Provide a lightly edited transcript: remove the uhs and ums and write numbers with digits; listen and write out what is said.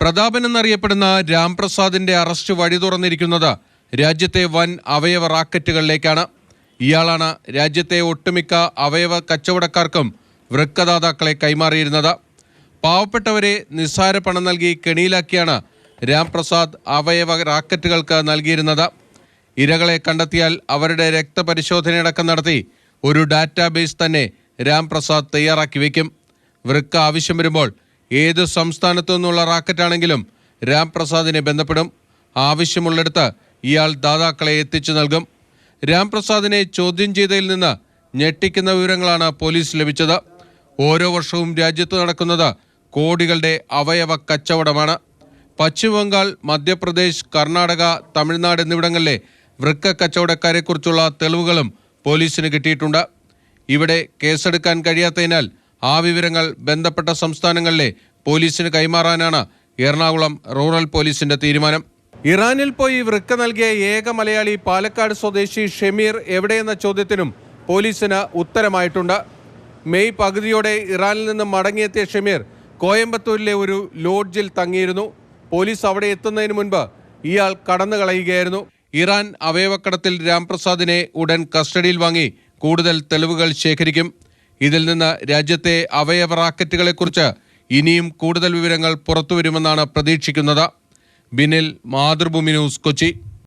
പ്രതാപൻ എന്നറിയപ്പെടുന്ന രാംപ്രസാദിന്റെ അറസ്റ്റ് വഴി തുറന്നിരിക്കുന്നത് രാജ്യത്തെ വൻ അവയവ റാക്കറ്റുകളിലേക്കാണ്. ഇയാളാണ് രാജ്യത്തെ ഒട്ടുമിക്ക അവയവ കച്ചവടക്കാർക്കും വൃക്കദാതാക്കളെ കൈമാറിയിരുന്നത്. പാവപ്പെട്ടവരെ നിസ്സാര പണം നൽകി കെണിയിലാക്കിയാണ് രാംപ്രസാദ് അവയവ റാക്കറ്റുകൾക്ക് നൽകിയിരുന്നത്. ഇരകളെ കണ്ടെത്തിയാൽ അവരുടെ രക്തപരിശോധനയടക്കം നടത്തി ഒരു ഡാറ്റാബേസ് തന്നെ രാംപ്രസാദ് തയ്യാറാക്കി വയ്ക്കും. വൃക്ക ആവശ്യം വരുമ്പോൾ ഏത് സംസ്ഥാനത്തു നിന്നുള്ള റാക്കറ്റാണെങ്കിലും രാംപ്രസാദിനെ ബന്ധപ്പെടും. ആവശ്യമുള്ളിടത്ത് ഇയാൾ ദാതാക്കളെ എത്തിച്ചു നൽകും. രാംപ്രസാദിനെ ചോദ്യം ചെയ്തതിൽ നിന്ന് ഞെട്ടിക്കുന്ന വിവരങ്ങളാണ് പോലീസ് ലഭിച്ചത്. ഓരോ വർഷവും രാജ്യത്ത് നടക്കുന്നത് കോടികളുടെ അവയവ കച്ചവടമാണ്. പശ്ചിമബംഗാൾ, മധ്യപ്രദേശ്, കർണാടക, തമിഴ്നാട് എന്നിവിടങ്ങളിലെ വൃക്ക കച്ചവടക്കാരെക്കുറിച്ചുള്ള തെളിവുകളും പോലീസിന് കിട്ടിയിട്ടുണ്ട്. ഇവിടെ കേസെടുക്കാൻ കഴിയാത്തതിനാൽ ആ വിവരങ്ങൾ ബന്ധപ്പെട്ട സംസ്ഥാനങ്ങളിലെ പോലീസിന് കൈമാറാനാണ് എറണാകുളം റൂറൽ പോലീസിന്റെ തീരുമാനം. ഇറാനിൽ പോയി വൃക്ക നൽകിയ ഏക മലയാളി പാലക്കാട് സ്വദേശി ഷമീർ എവിടെയെന്ന ചോദ്യത്തിനും പോലീസിന് ഉത്തരമായിട്ടുണ്ട്. മെയ് പകുതിയോടെ ഇറാനിൽ നിന്ന് മടങ്ങിയെത്തിയ ഷമീർ കോയമ്പത്തൂരിലെ ഒരു ലോഡ്ജിൽ തങ്ങിയിരുന്നു. പോലീസ് അവിടെ എത്തുന്നതിന് മുൻപ് ഇയാൾ കടന്നു കളയുകയായിരുന്നു. ഇറാൻ അവയവക്കടത്തിൽ രാംപ്രസാദിനെ ഉടൻ കസ്റ്റഡിയിൽ വാങ്ങി കൂടുതൽ തെളിവുകൾ ശേഖരിക്കും. ഇതിൽ നിന്ന് രാജ്യത്തെ അവയവ റാക്കറ്റുകളെക്കുറിച്ച് ഇനിയും കൂടുതൽ വിവരങ്ങൾ പുറത്തുവരുമെന്നാണ് പ്രതീക്ഷിക്കുന്നത്. ബിനിൽ, മാതൃഭൂമി ന്യൂസ്, കൊച്ചി.